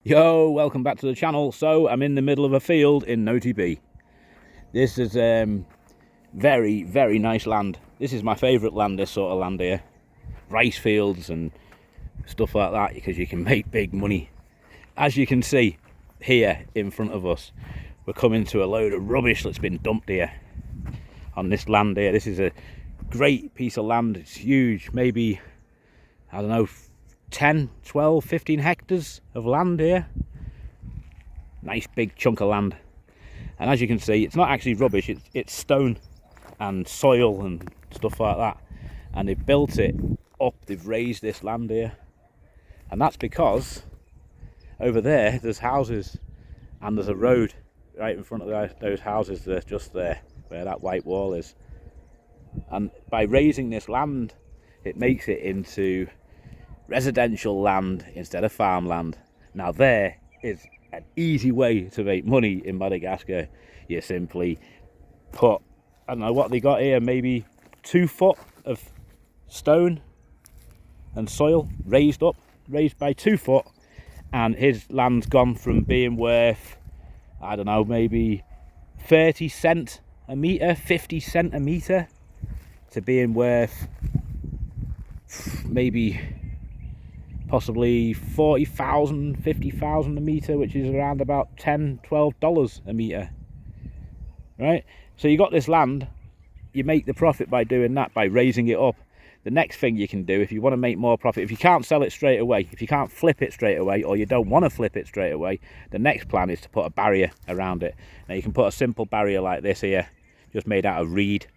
Yo, welcome back to the channel. So I'm in the middle of a field in NOTB. This is very, very nice land. This is my favourite land, this sort of land here. Rice fields and stuff like that, because you can make big money. As you can see here in front of us, we're coming to a load of rubbish that's been dumped here on this land here. This is a great piece of land. It's huge, maybe, I don't know, 10, 12, 15 hectares of land here. Nice big chunk of land. And as you can see, it's not actually rubbish, it's stone and soil and stuff like that. And they've built it up, they've raised this land here. And that's because over there, there's houses and there's a road right in front of those houses. They're just there, where that white wall is. And by raising this land, it makes it into residential land instead of farmland. Now there is an easy way to make money in Madagascar. You simply put, I don't know what they got here, maybe 2 foot of stone and soil raised by 2 foot, and his land's gone from being worth, I don't know, maybe 30 cent a metre, 50 cent a metre, to being worth maybe possibly 40,000, 50,000 a metre, which is around about $10, $12 a metre, right? So you got this land, you make the profit by doing that, by raising it up. The next thing you can do, if you want to make more profit, if you can't sell it straight away, if you can't flip it straight away, or you don't want to flip it straight away, the next plan is to put a barrier around it. Now you can put a simple barrier like this here, just made out of reed.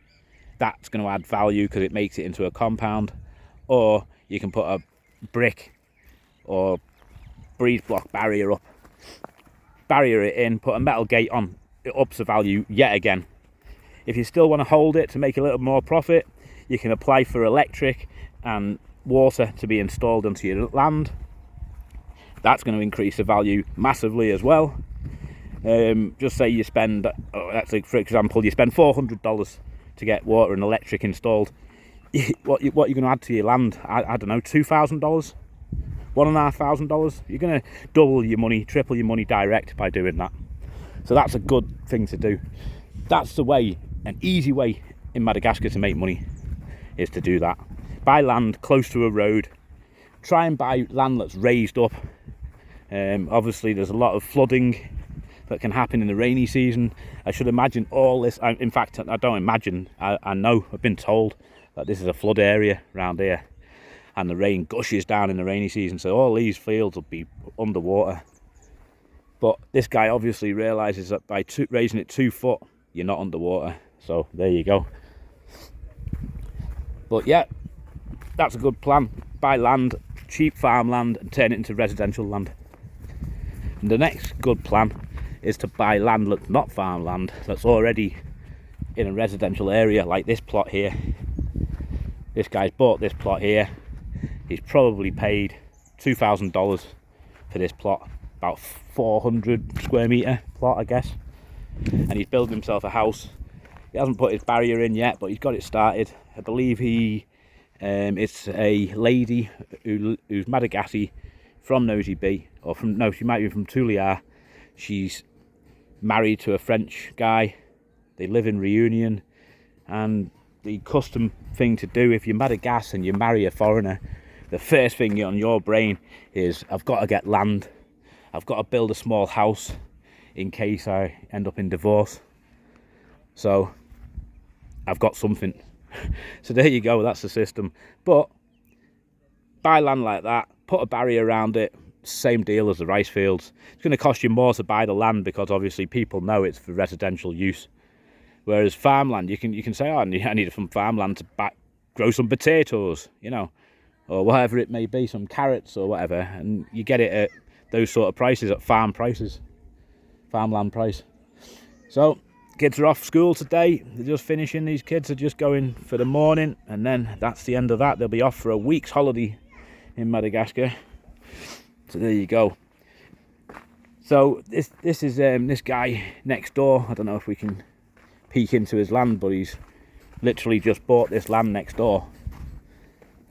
That's going to add value because it makes it into a compound. Or you can put a brick or breeze block barrier up, barrier it in, put a metal gate on, it ups the value yet again. If you still want to hold it to make a little more profit, you can apply for electric and water to be installed onto your land. That's going to increase the value massively as well. Just say you spend, for example, you spend $400 to get water and electric installed. What you're going to add to your land, I don't know, $2,000, $1,500. You're going to double your money, triple your money direct by doing that. So that's a good thing to do. That's the way, an easy way in Madagascar to make money, is to do that. Buy land close to a road. Try and buy land that's raised up. Obviously there's a lot of flooding that can happen in the rainy season. I should imagine all this, in fact I don't imagine, I know, I've been told that this is a flood area around here, and the rain gushes down in the rainy season, so all these fields will be underwater. But this guy obviously realises that by raising it 2 foot, you're not underwater. So there you go. But yeah, that's a good plan. Buy land, cheap farmland, and turn it into residential land. And the next good plan is to buy land that's not farmland, that's already in a residential area, like this plot here. This guy's bought this plot here. He's probably paid $2,000 for this plot, about 400 square metre plot, I guess. And he's building himself a house. He hasn't put his barrier in yet, but he's got it started. I believe it's a lady who's Madagascar, from Nosy B, or she might be from Tuliar. She's married to a French guy. They live in Reunion, and the custom thing to do if you're Madagascar and you marry a foreigner, the first thing on your brain is, I've got to get land, I've got to build a small house in case I end up in divorce, so I've got something. So there you go, that's the system. But buy land like that, put a barrier around it, same deal as the rice fields. It's going to cost you more to buy the land because obviously people know it's for residential use. Whereas farmland, you can say, oh, I need some farmland to grow some potatoes, you know, or whatever it may be, some carrots or whatever, and you get it at those sort of prices, at farm prices, farmland price. So kids are off school today. They're just finishing. These kids are just going for the morning, and then that's the end of that. They'll be off for a week's holiday in Madagascar. So there you go. So this is this guy next door. I don't know if we can peek into his land, but he's literally just bought this land next door.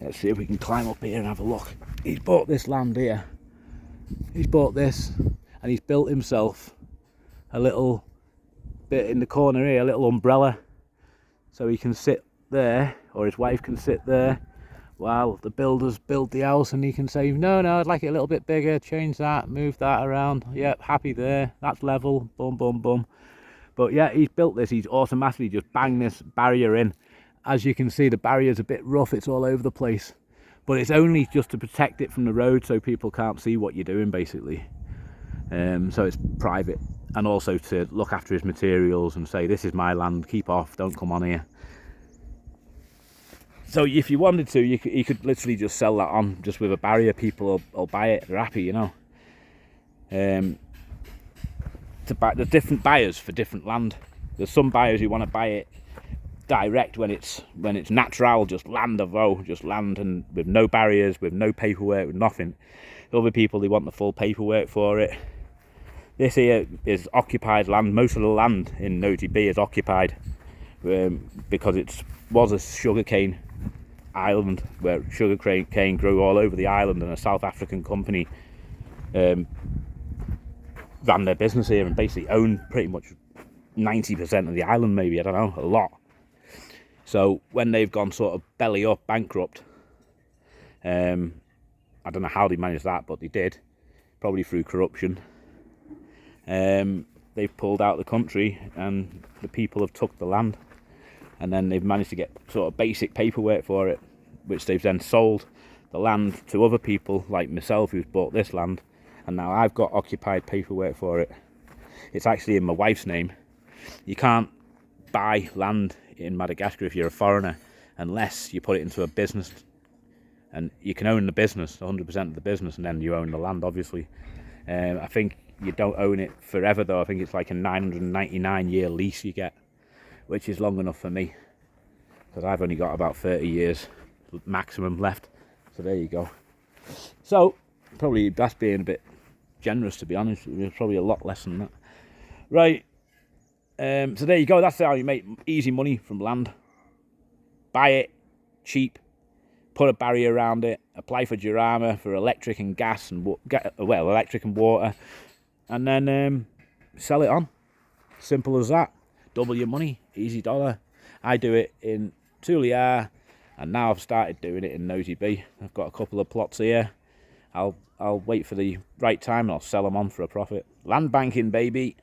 Let's see if we can climb up here and have a look. He's bought this land here, He's bought this and he's built himself a little bit in the corner here, a little umbrella, so he can sit there, or his wife can sit there while the builders build the house, and he can say, no, I'd like it a little bit bigger, change that, move that around, yep, happy there, that's level, boom, boom, boom. But yeah, he's built this, he's automatically just banged this barrier in. As you can see, the barrier's a bit rough, it's all over the place, but it's only just to protect it from the road so people can't see what you're doing, basically. So it's private, and also to look after his materials and say, this is my land, keep off, don't come on here. So if you wanted to, you could literally just sell that on just with a barrier. People will buy it, they're happy, you know. There's different buyers for different land. There's some buyers who want to buy it direct when it's natural, just land just land, and with no barriers, with no paperwork, with nothing. Other people, they want the full paperwork for it. This here is occupied land. Most of the land in Nosy B is occupied because it was a sugarcane island where sugarcane grew all over the island, and a South African company ran their business here and basically owned pretty much 90% of the island, maybe, I don't know, a lot. So when they've gone sort of belly up, bankrupt, I don't know how they managed that, but they did, probably through corruption. They've pulled out the country and the people have took the land, and then they've managed to get sort of basic paperwork for it, which they've then sold the land to other people like myself who's bought this land, and now I've got occupied paperwork for it. It's actually in my wife's name. You can't buy land in Madagascar if you're a foreigner unless you put it into a business, and you can own the business, 100% of the business, and then you own the land, obviously. I think you don't own it forever though. I think it's like a 999-year lease you get, which is long enough for me because I've only got about 30 years maximum left. So there you go. So probably that's being a bit generous, to be honest. There's probably a lot less than that. Right. So there you go. That's how you make easy money from land. Buy it cheap, put a barrier around it, apply for Jurama for electric and gas and electric and water, and then sell it on. Simple as that. Double your money, easy dollar. I do it in Tuliar, and now I've started doing it in Nosy B. I've got a couple of plots here. I'll wait for the right time and I'll sell them on for a profit. Land banking, baby.